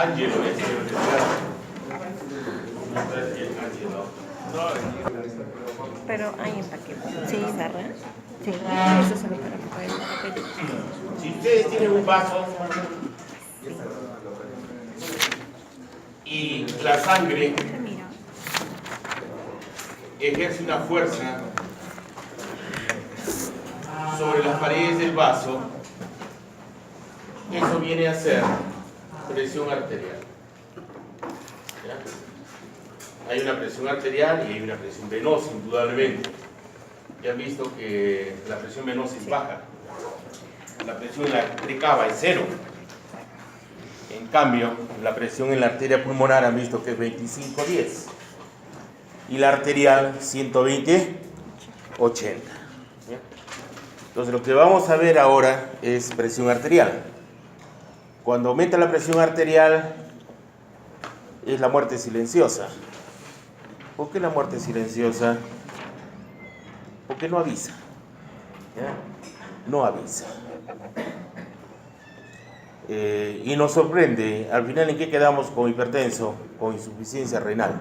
Ángelo, señor Ángelo. Pero hay empaque. Sí, ¿verdad? Sí. Eso solo para poder papel. Si ustedes tienen un vaso y la sangre Mira. ejerce una fuerza sobre las paredes del vaso, eso viene a ser presión arterial. ¿Ya? Hay una presión arterial y hay una presión venosa, indudablemente. Ya han visto que la presión venosa es baja, la presión en la arteria cava es 0. En cambio, la presión en la arteria pulmonar han visto que es 25/10 y la arterial 120/80. Entonces lo que vamos a ver ahora es presión arterial. Cuando aumenta la presión arterial es la muerte silenciosa. ¿Por qué la muerte silenciosa? Porque no avisa. ¿Ya? No avisa. Y nos sorprende, al final, ¿en qué quedamos con hipertenso? Con insuficiencia renal.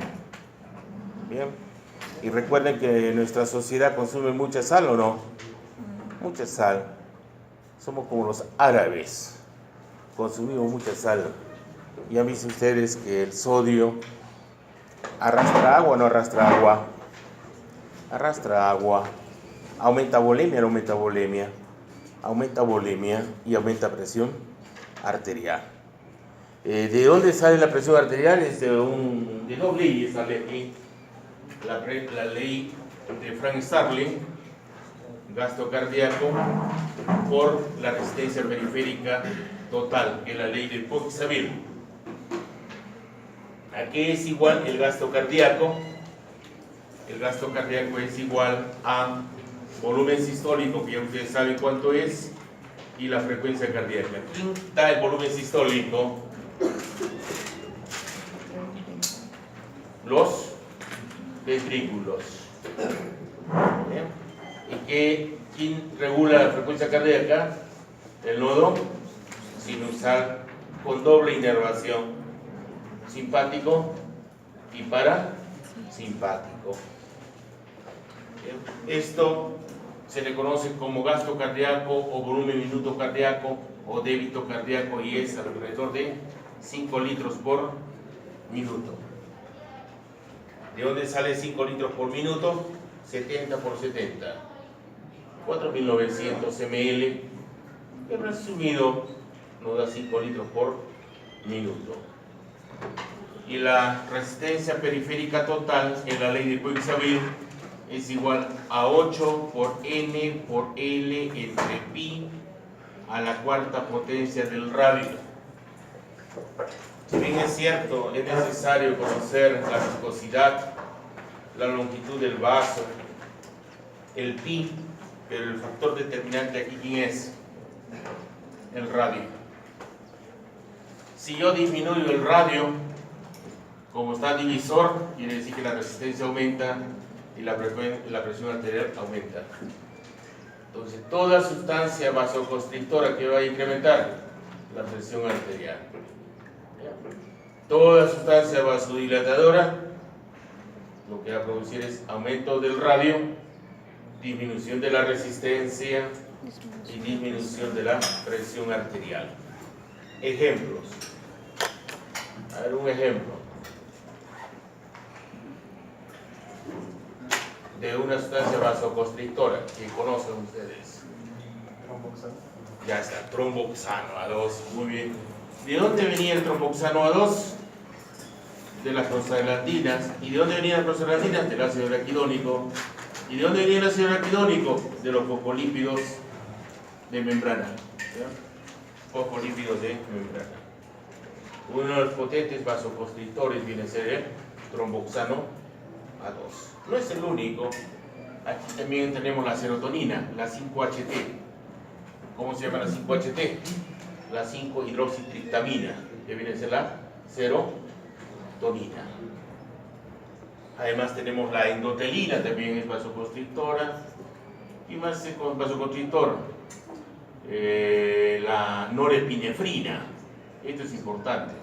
Bien. Y recuerden que nuestra sociedad consume mucha sal, ¿o no? Mucha sal. Somos como los árabes. Consumimos mucha sal. Ya han visto ustedes que el sodio arrastra agua o no arrastra agua. Arrastra agua. Aumenta volemia, no aumenta volemia. Aumenta volemia y aumenta presión arterial. ¿De dónde sale la presión arterial? Es de dos leyes sale aquí. La ley de Frank Starling, gasto cardíaco por la resistencia periférica total, que es la ley de Poix-Saville. ¿A qué es igual el gasto cardíaco? El gasto cardíaco es igual a volumen sistólico, que ya ustedes saben cuánto es, y la frecuencia cardíaca. ¿Quién da el volumen sistólico? Los ventrículos. ¿Y quién regula la frecuencia cardíaca? El nodo sinusal con doble inervación, simpático y parasimpático. Esto se le conoce como gasto cardíaco o volumen minuto cardíaco o débito cardíaco y es alrededor de 5 litros por minuto. ¿De dónde sale 5 litros por minuto? 70 por 70. 4.900 ml. Que resumido nos da 5 litros por minuto. Y la resistencia periférica total en la ley de Poix-Saville es igual a 8 por N por L entre pi a la cuarta potencia del radio. Si bien es cierto, es necesario conocer la viscosidad, la longitud del vaso, el pi, pero el factor determinante aquí, ¿quién es? El radio. Si yo disminuyo el radio, como está divisor, quiere decir que la resistencia aumenta y la presión arterial aumenta. Entonces, toda sustancia vasoconstrictora que va a incrementar la presión arterial. Toda sustancia vasodilatadora lo que va a producir es aumento del radio, disminución de la resistencia y disminución de la presión arterial. Ejemplos. A ver, un ejemplo de una sustancia vasoconstrictora que conocen ustedes. Tromboxano. Ya está, tromboxano A2, muy bien. ¿De dónde venía el tromboxano A2? De las prostaglandinas. ¿Y de dónde venían las prostaglandinas? Del ácido araquidónico. ¿Y de dónde venía el ácido araquidónico? De los fosfolípidos de membrana. ¿Ya? Fosfolípidos de membrana. Uno de los potentes vasoconstrictores viene a ser el tromboxano A2. No es el único. Aquí también tenemos la serotonina, la 5-HT. ¿Cómo se llama la 5-HT? La 5-hidroxitriptamina, que viene a ser la serotonina. Además tenemos la endotelina, también es vasoconstrictora. ¿Y más es vasoconstrictor? La norepinefrina. Esto es importante.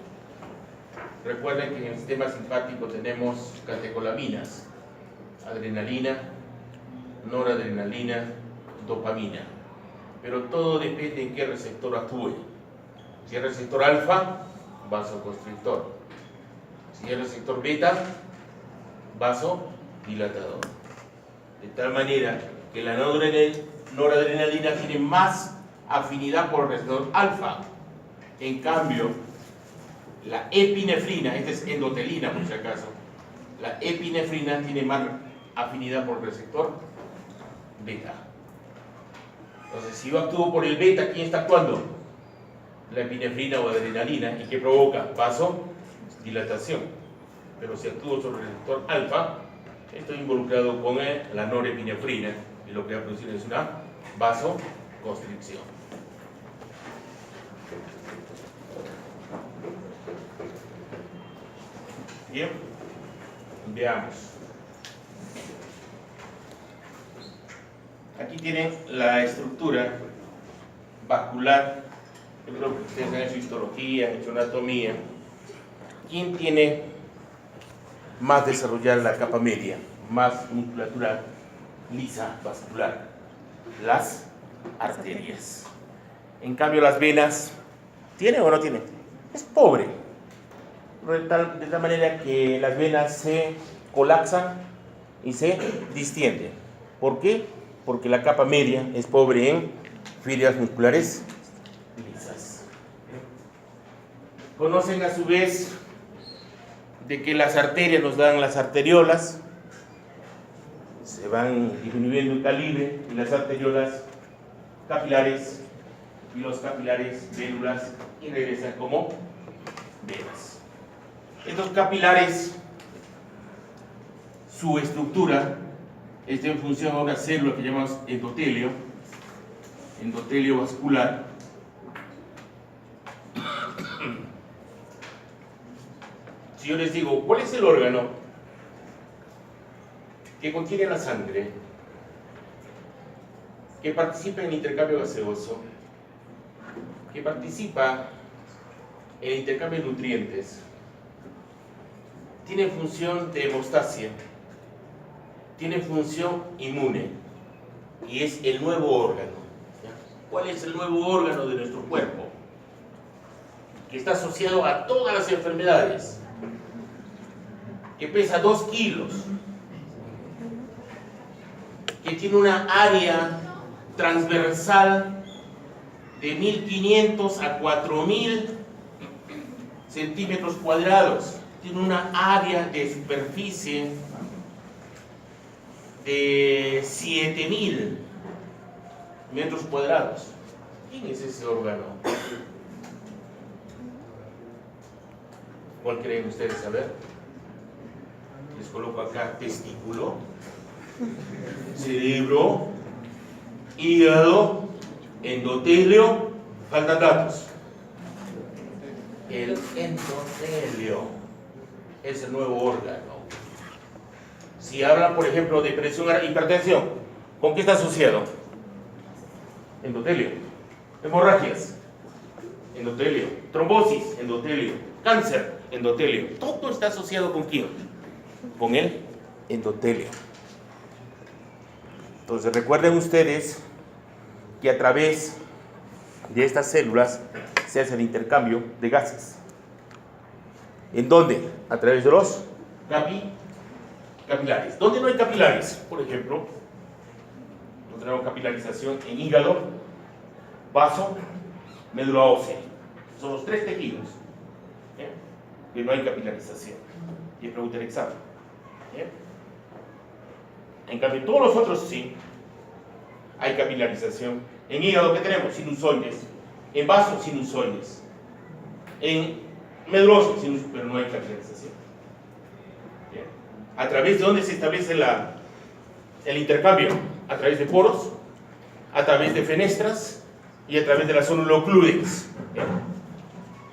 Recuerden que en el sistema simpático tenemos catecolaminas, adrenalina, noradrenalina, dopamina. Pero todo depende en qué receptor actúe. Si es receptor alfa, vasoconstrictor. Si es receptor beta, vasodilatador. De tal manera que la noradrenalina tiene más afinidad por el receptor alfa. En cambio, la epinefrina, esta es endotelina por si acaso, la epinefrina tiene más afinidad por el receptor beta. Entonces, si yo actúo por el beta, ¿quién está actuando? La epinefrina o adrenalina. ¿Y qué provoca? Vasodilatación. Pero si actúo sobre el receptor alfa, estoy involucrado con la norepinefrina, y lo que va a producir es una vasoconstricción. Bien, veamos. Aquí tienen la estructura vascular. Yo creo que ustedes han hecho histología, han hecho anatomía. ¿Quién tiene más desarrollada la capa media, más musculatura lisa vascular? Las arterias. En cambio, las venas, ¿tiene o no tiene? Es pobre. De tal manera que las venas se colapsan y se distienden. ¿Por qué? Porque la capa media es pobre en fibras musculares lisas. Conocen a su vez de que las arterias nos dan las arteriolas, se van disminuyendo en calibre, y las arteriolas capilares, y los capilares vénulas, y regresan como venas. Estos capilares, su estructura está en función a una célula que llamamos endotelio vascular. Si yo les digo, ¿cuál es el órgano que contiene la sangre, que participa en el intercambio gaseoso, que participa en el intercambio de nutrientes, tiene función de hemostasia, tiene función inmune, y es el nuevo órgano? ¿Cuál es el nuevo órgano de nuestro cuerpo? Que está asociado a todas las enfermedades, que pesa 2 kilos, que tiene una área transversal de 1500 a 4000 centímetros cuadrados, tiene una área de superficie de 7000 metros cuadrados. ¿Quién es ese órgano? ¿Cuál creen ustedes saber? Les coloco acá testículo, cerebro, hígado, endotelio, faltan datos. El endotelio es el nuevo órgano. Si hablan, por ejemplo, de presión, hipertensión, ¿con qué está asociado? Endotelio. Hemorragias, endotelio. Trombosis, endotelio. Cáncer, endotelio. Todo está asociado ¿con quién? Con el endotelio. Entonces recuerden ustedes que a través de estas células se hace el intercambio de gases. ¿En dónde? A través de los capilares. ¿Dónde no hay capilares? Por ejemplo, no tenemos capilarización en hígado, vaso, médula ósea. Son los 3 tejidos que no hay capilarización. Y es pregunta del examen. En cambio, todos los otros sí hay capilarización. En hígado, ¿qué tenemos? Sinusoides. En vaso, sinusoides. En médula ósea, pero no hay capilarización. ¿Bien? ¿A través de dónde se establece el intercambio? A través de poros, a través de fenestras y a través de las sonulocludes.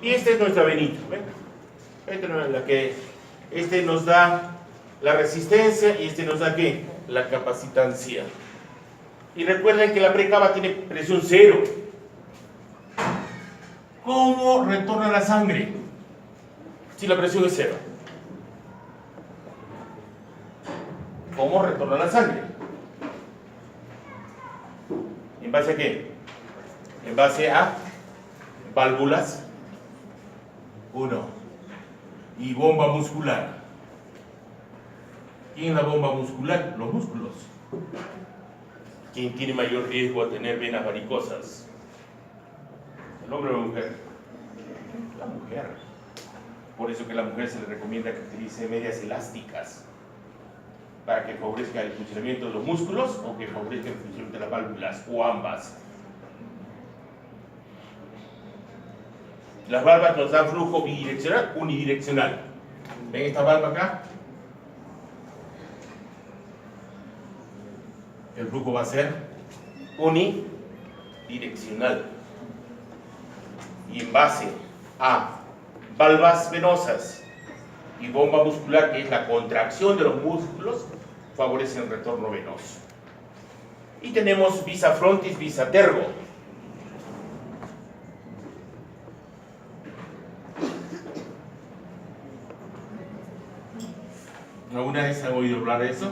Y esta es nuestra venita. Este nos da la resistencia y este nos da ¿qué? La capacitancia. Y recuerden que la precava tiene presión 0. ¿Cómo retorna la sangre? si la presión es cero? ¿Cómo retorna la sangre? ¿En base a qué? En base a válvulas, 1, y bomba muscular. ¿Quién es la bomba muscular? Los músculos. ¿Quién tiene mayor riesgo a tener venas varicosas? ¿El hombre o la mujer? La mujer. Por eso que a la mujer se le recomienda que utilice medias elásticas para que favorezca el funcionamiento de los músculos o que favorezca el funcionamiento de las válvulas, o ambas. Las válvulas nos dan flujo bidireccional, unidireccional. ¿Ven esta válvula acá? El flujo va a ser unidireccional. Y en base a válvulas venosas y bomba muscular, que es la contracción de los músculos, favorece el retorno venoso. Y tenemos visa frontis, visa tergo. ¿Alguna vez han oído hablar de eso?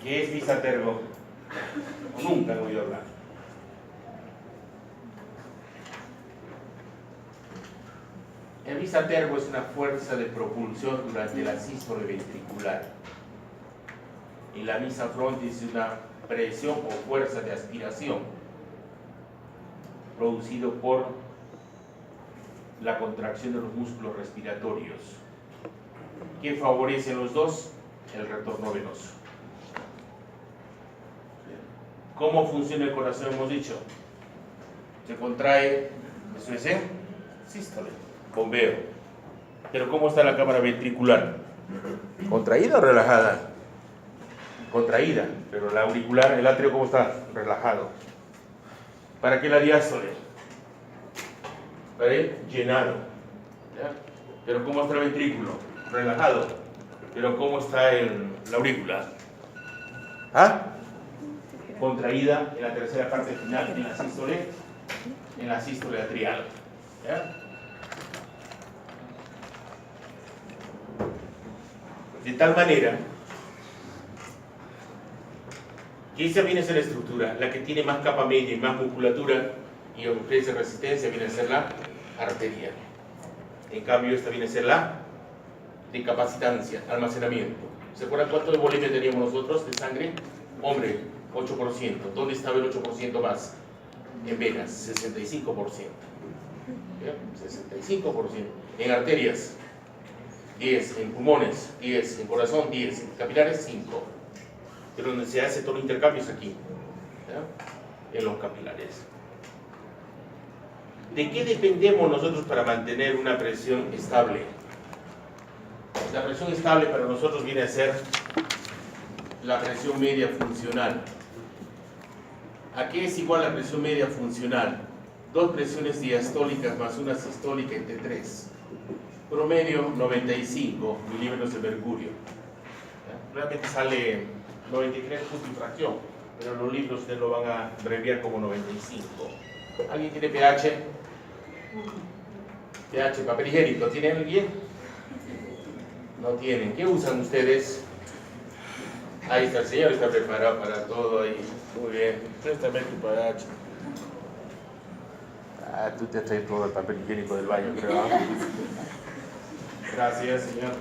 ¿Qué es visa tergo? Nunca han oído hablar. El visa tergo es una fuerza de propulsión durante la sístole ventricular. Y la visa frontis es una presión o fuerza de aspiración producido por la contracción de los músculos respiratorios. ¿Qué favorecen los dos? El retorno venoso. ¿Cómo funciona el corazón? Hemos dicho, se contrae, eso es en sístole, bombeo. Pero ¿cómo está la cámara ventricular? ¿Contraída o relajada? Contraída, pero la auricular, el atrio, ¿cómo está? Relajado. ¿Para qué la diástole? Para el llenado. ¿Ya? Pero ¿cómo está el ventrículo? Relajado. Pero ¿cómo está la aurícula? ¿Ah? Contraída en la tercera parte final, en la sístole atrial. ¿Ya? De tal manera que esa viene a ser la estructura, la que tiene más capa media y más musculatura y ofrece resistencia, viene a ser la arteria. En cambio, esta viene a ser la de capacitancia, almacenamiento. ¿Se acuerdan cuánto de volemia teníamos nosotros de sangre? Hombre, 8%. ¿Dónde estaba el 8% más? En venas, 65%. ¿Ya? 65%. En arterias, 10. En pulmones, 10. En corazón, 10. En capilares, 5. Pero donde se hace todo el intercambio es aquí, ¿ya? En los capilares. ¿De qué dependemos nosotros para mantener una presión estable? La presión estable para nosotros viene a ser la presión media funcional. ¿A qué es igual la presión media funcional? 2 presiones diastólicas más una sistólica entre 3. Promedio 95 milímetros de mercurio. ¿Ya? Realmente sale 93 punto y fracción, pero los libros ustedes lo van a abreviar como 95. ¿Alguien tiene pH? pH, papel higiénico, ¿tiene alguien? No tienen. ¿Qué usan ustedes? Ahí está, el señor está preparado para todo ahí. Muy bien. Préstame tu pH. Ah, tú te has traído todo el papel higiénico del baño, creo. Gracias, señor.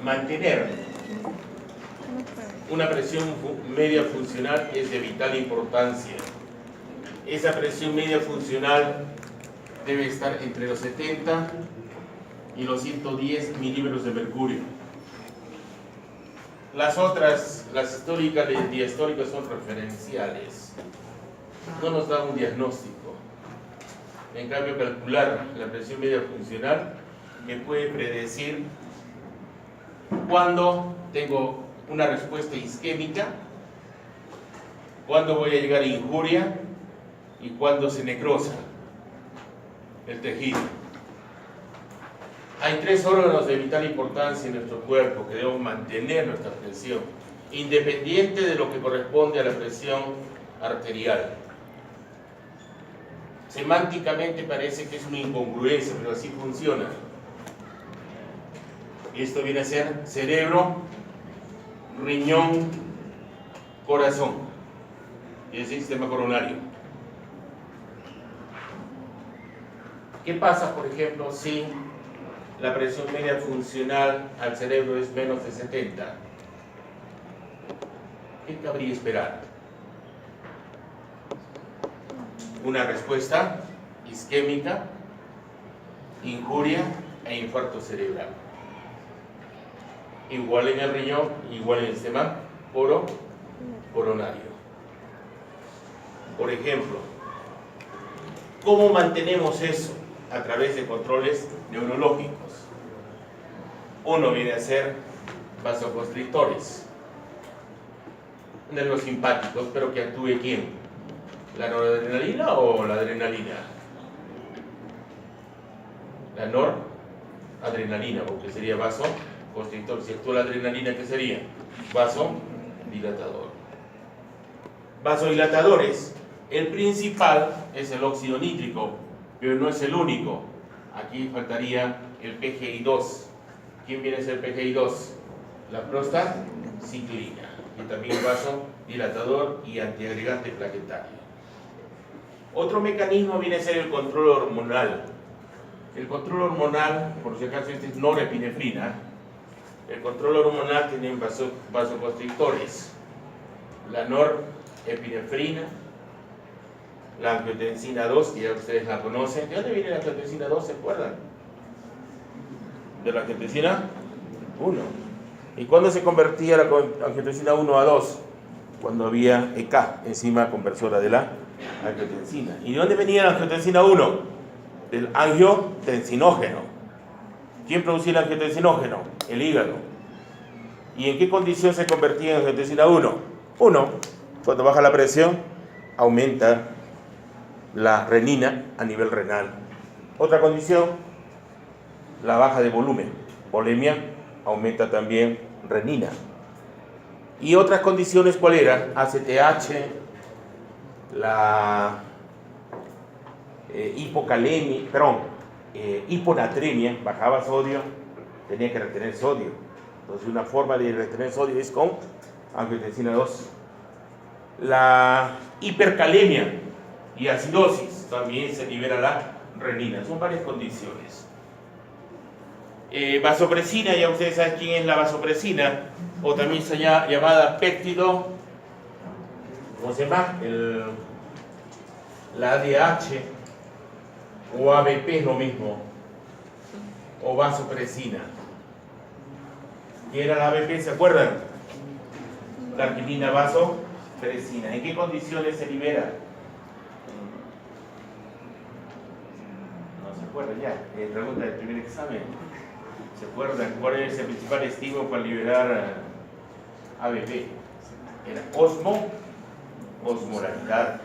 Mantener una presión media funcional es de vital importancia. Esa presión media funcional debe estar entre los 70 y los 110 milímetros de mercurio. Las otras, las sistólicas y diastólicas, son referenciales. No nos da un diagnóstico. En cambio, calcular la presión media funcional me puede predecir cuándo tengo una respuesta isquémica, cuándo voy a llegar a injuria y cuándo se necrosa el tejido. Hay 3 órganos de vital importancia en nuestro cuerpo que debemos mantener nuestra presión, independiente de lo que corresponde a la presión arterial. Semánticamente parece que es una incongruencia, pero así funciona. Esto viene a ser cerebro, riñón, corazón, y el sistema coronario. ¿Qué pasa, por ejemplo, si la presión media funcional al cerebro es menos de 70? ¿Qué cabría esperar? Una respuesta isquémica, injuria e infarto cerebral. Igual en el riñón, igual en el sistema coronario. Por ejemplo, ¿cómo mantenemos eso? A través de controles neurológicos. Uno viene a ser vasoconstrictores, nervios simpáticos, pero que actúe ¿quién? ¿La noradrenalina o la adrenalina? La noradrenalina, porque sería vasoconstrictor. Si actúa la adrenalina, ¿qué sería? Vasodilatador. Vasodilatadores, el principal es el óxido nítrico, pero no es el único. Aquí faltaría el PGI2. ¿Quién viene a ser PGI2? La prostaciclina, que también es vasodilatador y antiagregante plaquetario. Otro mecanismo viene a ser el control hormonal. El control hormonal, por si acaso este es norepinefrina. El control hormonal tiene vasoconstrictores. La norepinefrina, la angiotensina 2, que ya ustedes la conocen. ¿De dónde viene la angiotensina 2? ¿Se acuerdan? De la angiotensina 1. ¿Y cuándo se convertía la angiotensina 1 a 2? Cuando había EK, enzima conversora de la angiotensina. ¿Y de dónde venía la angiotensina 1? Del angiotensinógeno. ¿Quién producía el angiotensinógeno? El hígado. ¿Y en qué condición se convertía en angiotensina 1? 1. Cuando baja la presión, aumenta la renina a nivel renal. Otra condición, la baja de volumen. Volemia, aumenta también renina. Y otras condiciones, ¿cuál era? ACTH, la hiponatremia, bajaba sodio, tenía que retener sodio. Entonces una forma de retener sodio es con angiotensina 2. La hipercalemia y acidosis, también se libera la renina. Son varias condiciones. Vasopresina, ya ustedes saben quién es la vasopresina, o también se llama llamada péptido, ¿cómo se llama? La ADH o ABP es lo mismo, o vasopresina. ¿Qué era la ABP? ¿Se acuerdan? La arginina vasopresina. ¿En qué condiciones se libera? No se acuerdan ya. Pregunta del primer examen. ¿Se acuerdan cuál es el principal estímulo para liberar ABP? Era osmolaridad.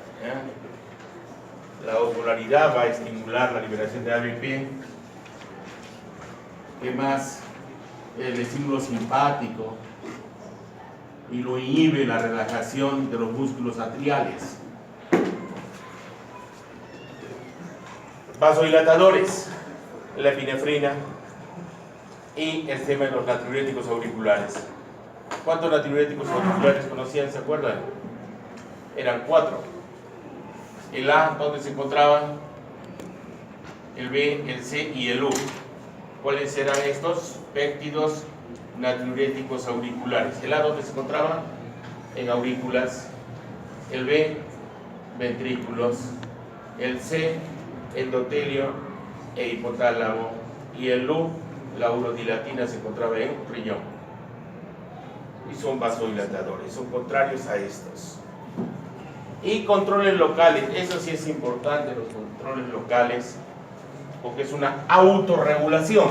La osmolaridad va a estimular la liberación de ABP. ¿Qué más? El estímulo simpático. Y lo inhibe la relajación de los músculos atriales. Vasodilatadores, la epinefrina y el tema de los natriuréticos auriculares. ¿Cuántos natriuréticos auriculares conocían? ¿Se acuerdan? Eran 4. El A, ¿dónde se encontraban? El B, el C y el U. ¿Cuáles eran estos? Péptidos natriuréticos auriculares. El A, ¿dónde se encontraba? En aurículas. El B, ventrículos. El C, endotelio e hipotálamo. Y el U, la urodilatina, se encontraba en riñón. Y son vasodilatadores, son contrarios a estos. Y controles locales, eso sí es importante, los controles locales, porque es una autorregulación.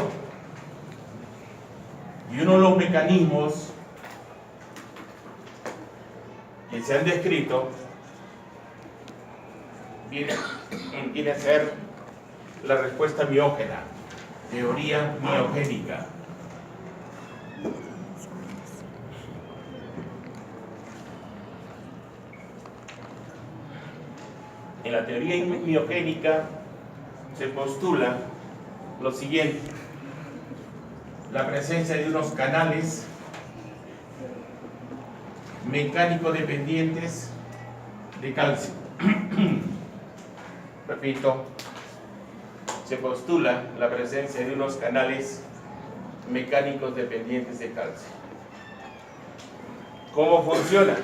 Y uno de los mecanismos que se han descrito viene a ser la respuesta miógena. Teoría miogénica. En la teoría miogénica se postula lo siguiente: la presencia de unos canales mecánico dependientes de calcio. Repito, se postula la presencia de unos canales mecánicos dependientes de calcio. ¿Cómo funciona?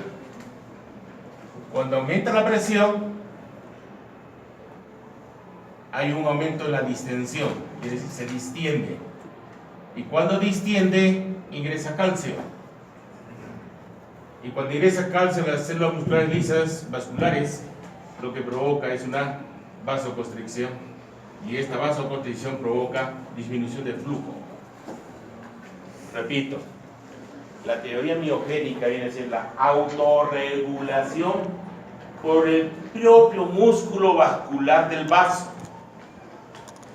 Cuando aumenta la presión, hay un aumento en la distensión, es decir, se distiende. Y cuando distiende, ingresa calcio. Y cuando ingresa calcio en las células musculares lisas vasculares, lo que provoca es una vasoconstricción. Y esta vasoconstricción provoca disminución del flujo. Repito, la teoría miogénica viene a ser la autorregulación por el propio músculo vascular del vaso.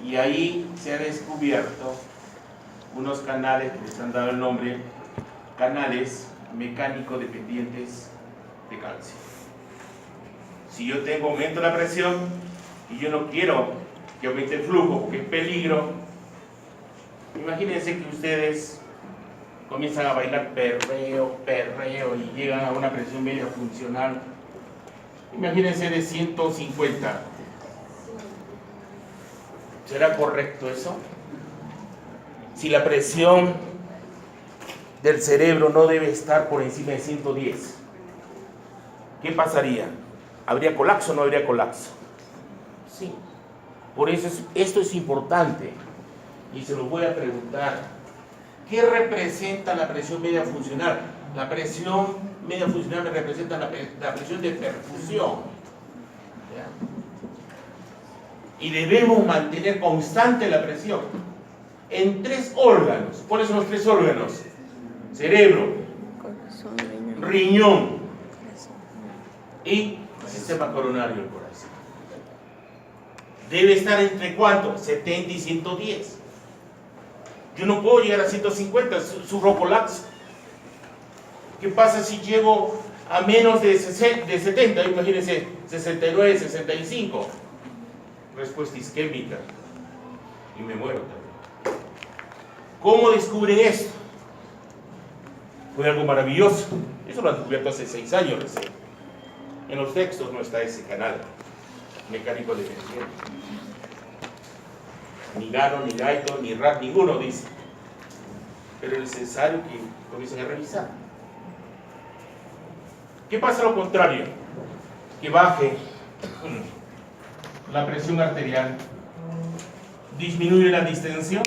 Y ahí se ha descubierto unos canales que les han dado el nombre canales mecánico dependientes de calcio. Si yo tengo aumento de la presión y yo no quiero que aumente el flujo porque es peligro, imagínense que ustedes comienzan a bailar perreo y llegan a una presión media funcional, imagínense de 150. ¿Será correcto eso? Si la presión del cerebro no debe estar por encima de 110, ¿qué pasaría? ¿Habría colapso o no habría colapso? Sí. Por eso esto es importante y se lo voy a preguntar. ¿Qué representa la presión media funcional? La presión media funcional me representa la presión de perfusión. ¿Ya? Y debemos mantener constante la presión en 3 órganos. ¿Cuáles son los 3 órganos? Cerebro, riñón y sistema coronario del corazón. Debe estar entre ¿cuánto? 70 y 110. Yo no puedo llegar a 150, sufro colapso. ¿Qué pasa si llego a menos de 70? Imagínense, 69, 65. Respuesta isquémica. Y me muero también. ¿Cómo descubren esto? Fue algo maravilloso. Eso lo han descubierto hace 6 años recién. En los textos no está ese canal mecánico dependiente. Ni Gano, ni Gaito, ni Rack, ninguno dice. Pero es necesario que comiencen a revisar. ¿Qué pasa a lo contrario? Que baje la presión arterial, disminuye la distensión,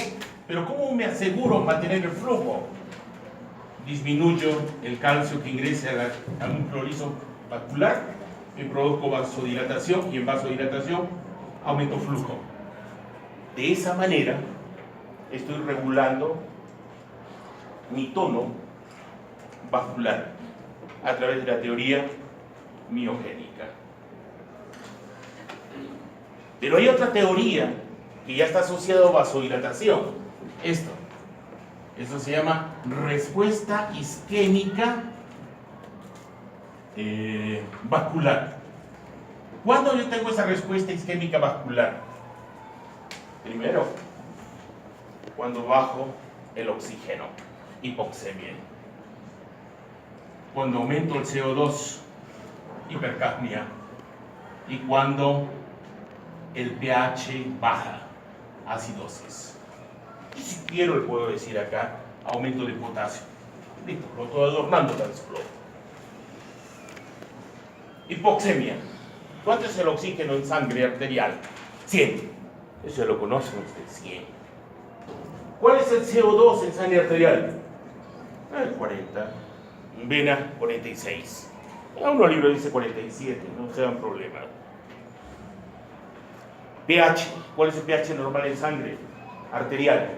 pero ¿cómo me aseguro mantener el flujo? Disminuyo el calcio que ingrese a un clorizo vascular, me produzco vasodilatación y en vasodilatación aumento flujo. De esa manera estoy regulando mi tono vascular a través de la teoría miogénica. Pero hay otra teoría que ya está asociada a vasodilatación. Esto se llama respuesta isquémica vascular. ¿Cuándo yo tengo esa respuesta isquémica vascular? Primero, cuando bajo el oxígeno, hipoxemia. Cuando aumento el CO2, hipercapnia. Y cuando el pH baja, acidosis. Y si quiero, le puedo decir acá, aumento de potasio. Listo, lo estoy adornando tan solo. Hipoxemia. ¿Cuánto es el oxígeno en sangre arterial? 100. Eso ya lo conocen ustedes, 100. ¿Cuál es el CO2 en sangre arterial? 40. En vena, 46. A uno libro dice 47, no se dan problema. pH. ¿Cuál es el pH normal en sangre arterial?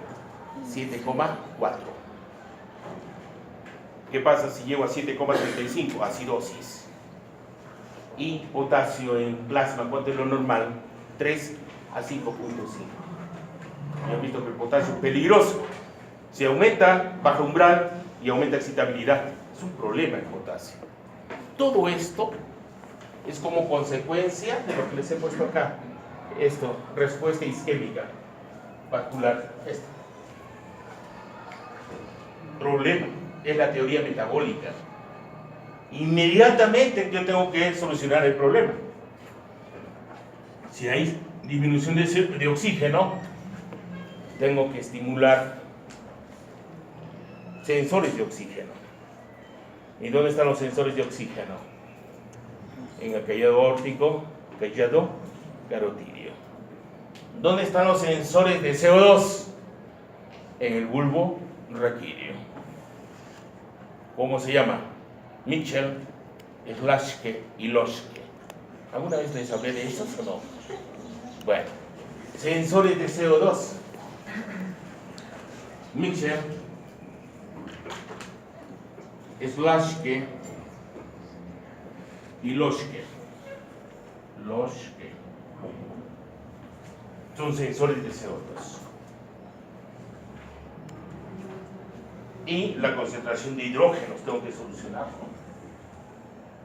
7,4. ¿Qué pasa si llego a 7,35? Acidosis. Y potasio en plasma, ¿cuánto es lo normal? 3 a 5,5. Ya han visto que el potasio es peligroso. Si aumenta, baja umbral y aumenta excitabilidad. Es un problema el potasio. Todo esto es como consecuencia de lo que les he puesto acá. Esto, respuesta isquémica vascular. Esto. Problema, es la teoría metabólica. Inmediatamente yo tengo que solucionar el problema. Si hay disminución de oxígeno, tengo que estimular sensores de oxígeno. ¿Y dónde están los sensores de oxígeno? En el callado aórtico, callado carotidio. ¿Dónde están los sensores de CO2? En el bulbo raquídeo. ¿Cómo se llama? Mitchell, Slaschke y Loschke. ¿Alguna vez les hablé de esos o no? Bueno, sensores de CO2. Mitchell, Slaschke y Loschke. Son sensores de CO2. Y la concentración de hidrógenos tengo que solucionarlo,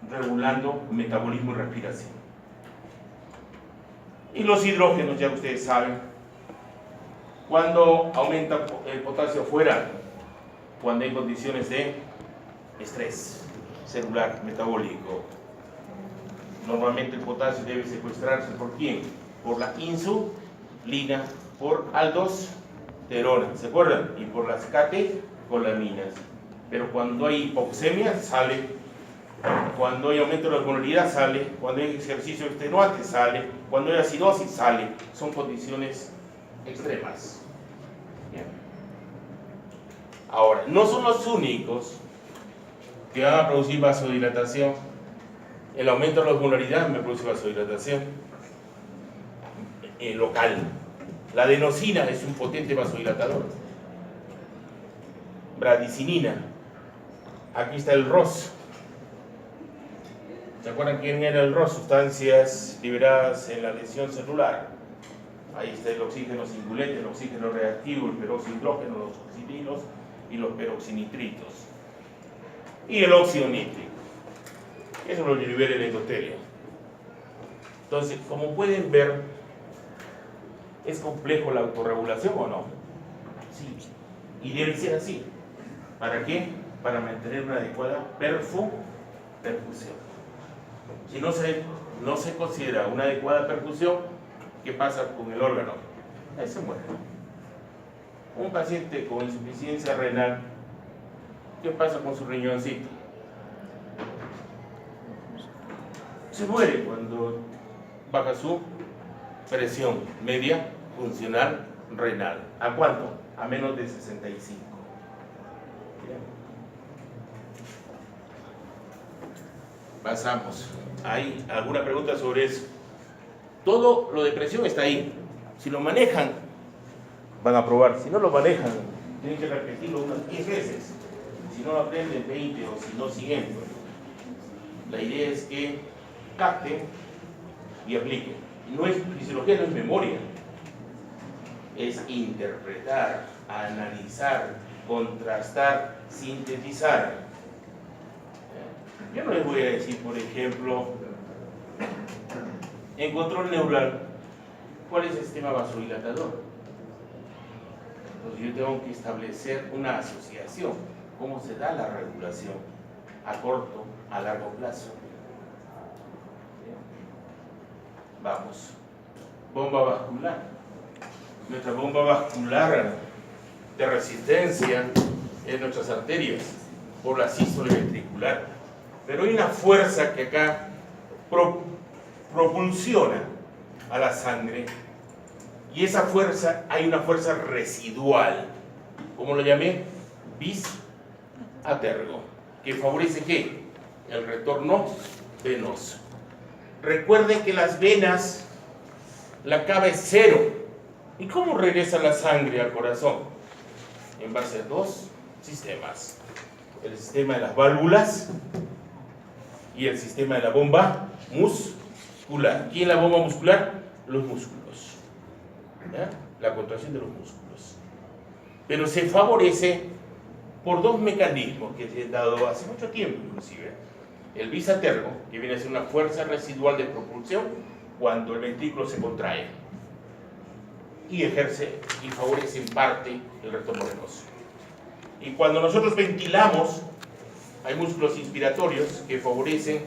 regulando metabolismo y respiración. Y los hidrógenos, ya ustedes saben, cuando aumenta el potasio afuera, cuando hay condiciones de estrés celular metabólico. Normalmente el potasio debe secuestrarse ¿por quién? Por la insulina, por aldosterona, ¿se acuerdan? Y por las catecolaminas. Pero cuando hay hipoxemia sale, cuando hay aumento de la osmolaridad sale, cuando hay ejercicio extenuante sale, cuando hay acidosis sale. Son condiciones extremas. Bien. Ahora, no son los únicos que van a producir vasodilatación. El aumento de la osmolaridad me produce vasodilatación local. La adenosina es un potente vasodilatador. Bradicinina. Aquí está el ROS. ¿Se acuerdan quién era el ROS? Sustancias liberadas en la lesión celular. Ahí está el oxígeno singulete, el oxígeno reactivo, el peroxihidrógeno, los oxidrilos y los peroxinitritos. Y el óxido nítrico. Eso lo libera el endotelio. Entonces, como pueden ver, ¿es complejo la autorregulación o no? Sí. Y debe ser así. ¿Para qué? Para mantener una adecuada perfusión. Si no se considera una adecuada perfusión, ¿qué pasa con el órgano? Ahí se muere. Un paciente con insuficiencia renal, ¿qué pasa con su riñoncito? Se muere cuando baja su presión media funcional renal. ¿A cuánto? A menos de 65. Bien. Pasamos. ¿Hay alguna pregunta sobre eso? Todo lo de presión está ahí. Si lo manejan, van a probar. Si no lo manejan, tienen que repetirlo unas 10 veces. Si no lo aprenden, 20 o si no, 100. La idea es que capten y apliquen. No es fisiología, no es memoria. Es interpretar, analizar, contrastar, sintetizar. Yo no les voy a decir, por ejemplo, en control neural, ¿cuál es el sistema vasodilatador? Entonces yo tengo que establecer una asociación. ¿Cómo se da la regulación a corto, a largo plazo? Vamos. Bomba vascular. Nuestra bomba vascular de resistencia en nuestras arterias por la sístole ventricular. Pero hay una fuerza que acá propulsiona a la sangre, y esa fuerza, hay una fuerza residual, ¿cómo lo llamé? Bis atergo, que favorece ¿qué? El retorno venoso. Recuerden que las venas, la cava es cero. ¿Y cómo regresa la sangre al corazón? En base a dos sistemas: el sistema de las válvulas y el sistema de la bomba muscular. ¿Quién es la bomba muscular? Los músculos. ¿Ya? la contracción de los músculos. Pero se favorece por dos mecanismos que he dado hace mucho tiempo inclusive. El bisatergo, que viene a ser una fuerza residual de propulsión cuando el ventrículo se contrae y ejerce y favorece en parte el retorno venoso. Y cuando nosotros ventilamos, hay músculos inspiratorios que favorecen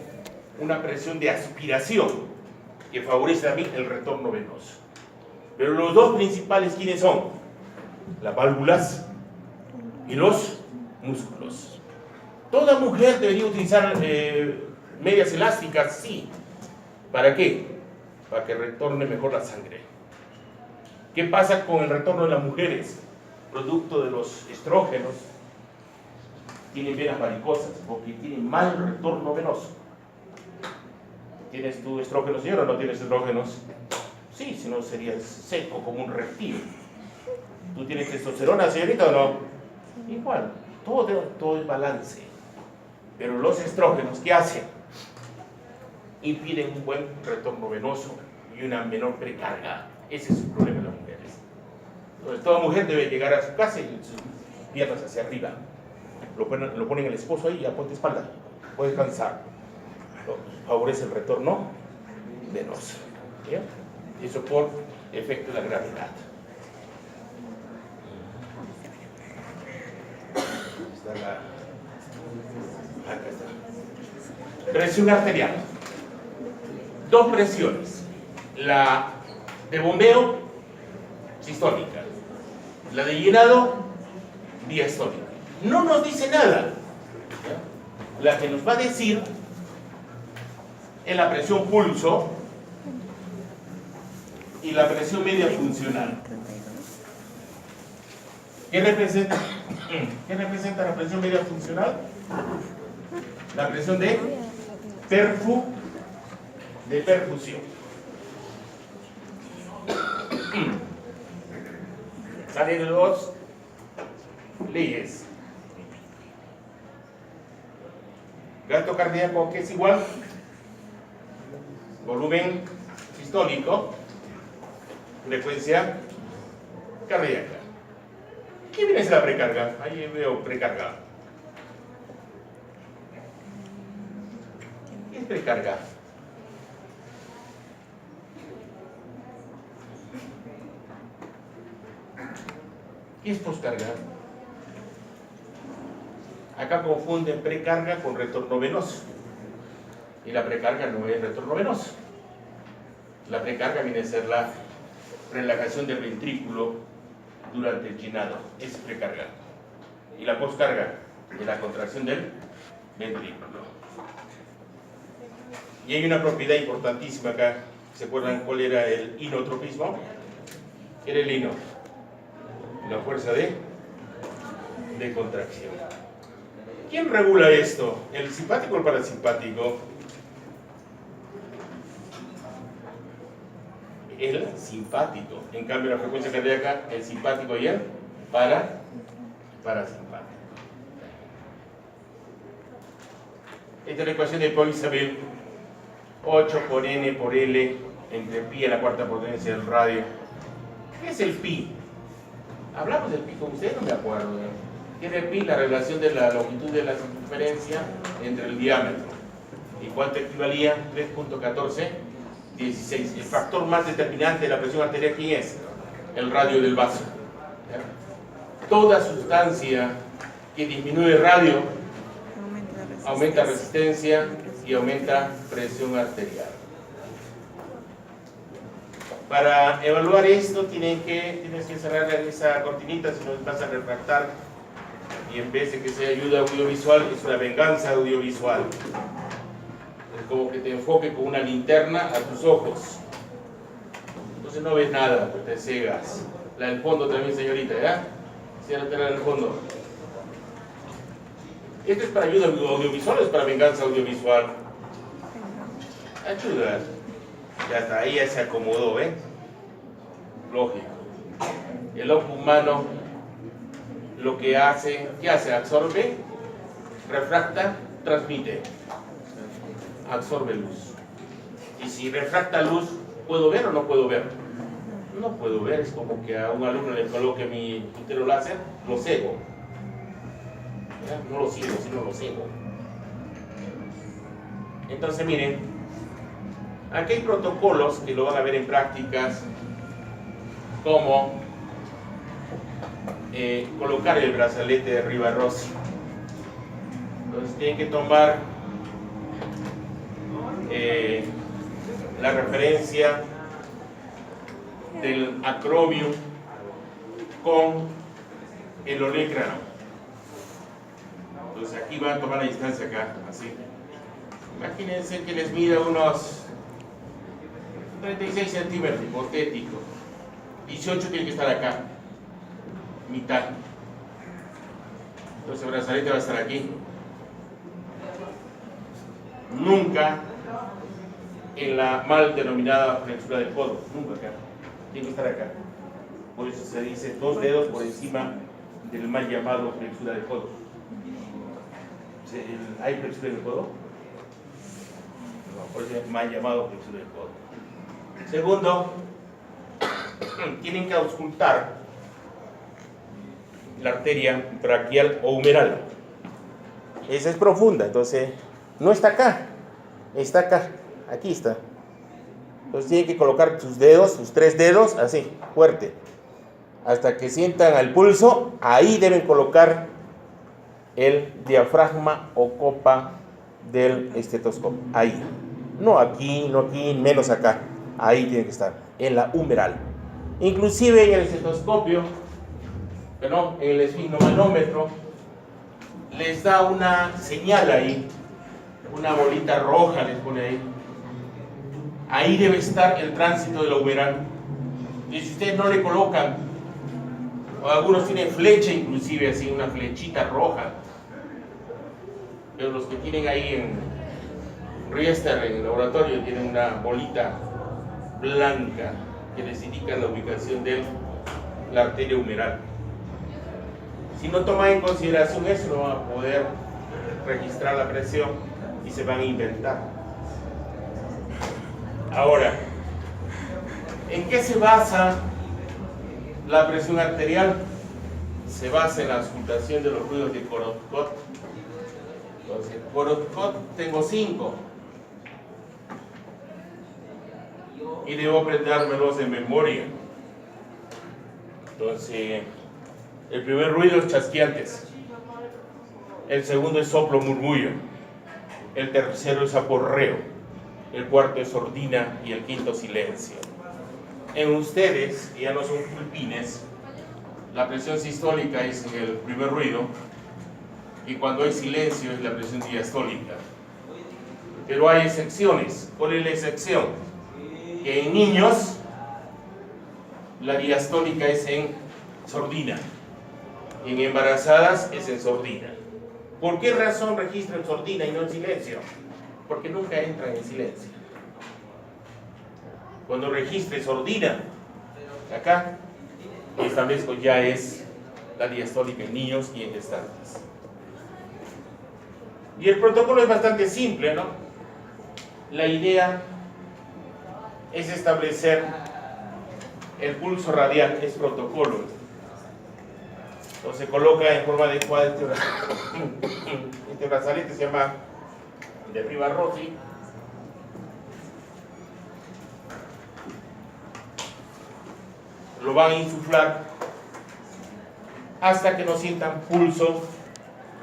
una presión de aspiración, que favorece también el retorno venoso. Pero los dos principales, ¿quiénes son? Las válvulas y los músculos. ¿Toda mujer debería utilizar medias elásticas? Sí. ¿Para qué? Para que retorne mejor la sangre. ¿Qué pasa con el retorno de las mujeres? Producto de los estrógenos, tienen venas varicosas porque tienen mal retorno venoso. ¿Tienes tu estrógeno, señor, o no tienes estrógenos? Sí, si no serías seco como un reptil. ¿Tú tienes testosterona, señorita, o no? Igual, todo es balance. Pero los estrógenos, ¿qué hacen? Impiden un buen retorno venoso y una menor precarga. Ese es el problema de las mujeres. Entonces, toda mujer debe llegar a su casa y sus piernas hacia arriba. Lo ponen el esposo ahí y ya ponte espalda. Puedes descansar. Favorece el retorno venoso. ¿Bien? Eso por efecto de la gravedad. Acá está. Presión arterial. Dos presiones. La de bombeo, sistólica. La de llenado, diastólica. No nos dice nada. La que nos va a decir es la presión pulso y la presión media funcional. ¿Qué representa? ¿Qué representa la presión media funcional? La presión de perfusión. Salen dos leyes. Gasto cardíaco, que es igual volumen sistólico, frecuencia cardíaca. ¿Qué viene a ser la precarga? Ahí veo precarga. ¿Qué es precarga? ¿Qué es poscarga? Acá confunden precarga con retorno venoso. Y la precarga no es retorno venoso. La precarga viene a ser la relajación del ventrículo durante el llenado. Es precarga. Y la poscarga es la contracción del ventrículo. Y hay una propiedad importantísima acá. ¿Se acuerdan cuál era el inotropismo? Era el ino. La fuerza de contracción. ¿Quién regula esto? ¿El simpático o el parasimpático? El simpático. En cambio, la frecuencia cardíaca, el simpático y el parasimpático. Esta es la ecuación de Paul-Isabel. 8 por n por L entre pi a la cuarta potencia del radio. ¿Qué es el pi? ¿Hablamos del pi con ustedes? No me acuerdo. ¿Qué es el pi? La relación de la longitud de la circunferencia entre el diámetro. ¿Y cuánto equivalía? 3.1416. El factor más determinante de la presión arterial, ¿quién es? El radio del vaso. Toda sustancia que disminuye radio aumenta resistencia y aumenta presión arterial. Para evaluar esto tienes que cerrar esa cortinita, si no vas a refractar, y en vez de que sea ayuda audiovisual es una venganza audiovisual. Es como que te enfoque con una linterna a tus ojos, entonces no ves nada, pues te cegas. La del fondo también, señorita, ¿ya? Ciérrate la del fondo. ¿Esto es para ayuda audiovisual o es para venganza audiovisual? Ayuda. Ya está, ahí ya se acomodó, ¿eh? Lógico. El ojo humano lo que hace, ¿qué hace? Absorbe, refracta, transmite. Absorbe luz. Y si refracta luz, ¿puedo ver o no puedo ver? No puedo ver, es como que a un alumno le coloque mi puntero láser, lo cego. ¿Ya? No lo ciego, sino lo cego. Entonces miren, aquí hay protocolos que lo van a ver en prácticas, como colocar el brazalete de Riva-Rossi. Entonces tienen que tomar la referencia del acromium con el olecrano. Entonces aquí van a tomar la distancia acá, así. Imagínense que les mida unos 36 centímetros, hipotético. 18 tiene que estar acá, mitad. Entonces el brazalete va a estar aquí. Nunca en la mal denominada flexura del codo, nunca acá. Tiene que estar acá. Por eso se dice 2 dedos por encima del mal llamado flexura del codo. ¿Hay flexura del codo? No, por eso es mal llamado flexura del codo. Segundo, tienen que auscultar la arteria braquial o humeral. Esa es profunda, entonces no está acá, está acá, aquí está. Entonces tienen que colocar sus dedos, sus 3 dedos, así, fuerte. Hasta que sientan el pulso, ahí deben colocar el diafragma o copa del estetoscopio. Ahí. No aquí, no aquí, menos acá. Ahí tiene que estar, en la humeral. Inclusive en el estetoscopio, perdón, en el esfigmomanómetro, les da una señal ahí, una bolita roja les pone ahí. Ahí debe estar el tránsito de la humeral. Y si ustedes no le colocan, o algunos tienen flecha inclusive así, una flechita roja, pero los que tienen ahí en Riester, en el laboratorio, tienen una bolita blanca que les indica la ubicación de la arteria humeral. Si no toman en consideración eso, no van a poder registrar la presión y se van a inventar. Ahora, ¿en qué se basa la presión arterial? Se basa en la auscultación de los ruidos de Korotkot. Entonces, Korotkot tengo 5 y debo aprendérmelos de memoria. Entonces, el primer ruido es chasqueantes, el segundo es soplo murmullo, el tercero es aporreo, el cuarto es sordina y el quinto silencio. En ustedes, que ya no son fulpines, la presión sistólica es el primer ruido y cuando hay silencio es la presión diastólica. Pero hay excepciones. ¿Cuál es la excepción? Que en niños la diastólica es en sordina, en embarazadas es en sordina. ¿Por qué razón registran sordina y no en silencio? Porque nunca entran en silencio. Cuando registre sordina, acá establezco ya es la diastólica en niños y en gestantes. Y el protocolo es bastante simple, ¿no? La idea es establecer el pulso radial, es protocolo. Entonces se coloca en forma adecuada este brazalete, se llama de Riva-Rossi. Lo van a insuflar hasta que no sientan pulso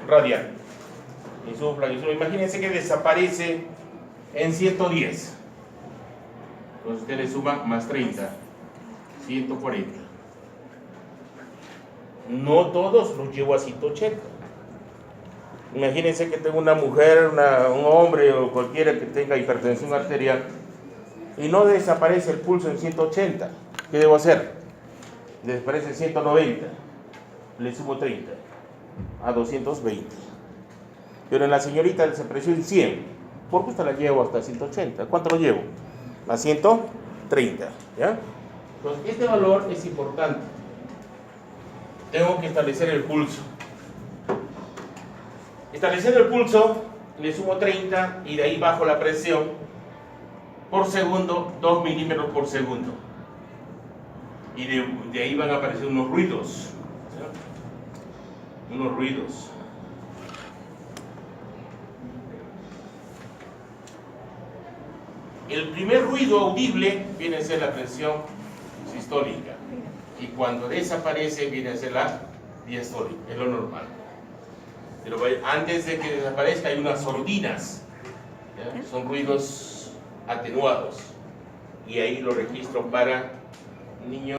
radial. Insuflan. Imagínense que desaparece en 110. Entonces usted le suma más 30, 140. No todos los llevo a 180. Imagínense que tengo una mujer, un hombre o cualquiera que tenga hipertensión arterial y no desaparece el pulso en 180. ¿Qué debo hacer? Desaparece en 190. Le sumo 30 a 220. Pero en la señorita desapareció en 100. ¿Por qué usted la llevo hasta 180? ¿Cuánto lo llevo? A 130. ¿Ya? Entonces, este valor es importante. Tengo que establecer el pulso. Estableciendo el pulso, le sumo 30 y de ahí bajo la presión por segundo, 2 milímetros por segundo. Y de ahí van a aparecer unos ruidos. ¿Sí? Unos ruidos. El primer ruido audible viene a ser la presión sistólica. Y cuando desaparece viene a ser la diastólica. Es lo normal. Pero antes de que desaparezca hay unas sordinas. ¿Ya? Son ruidos atenuados. Y ahí lo registro para niños.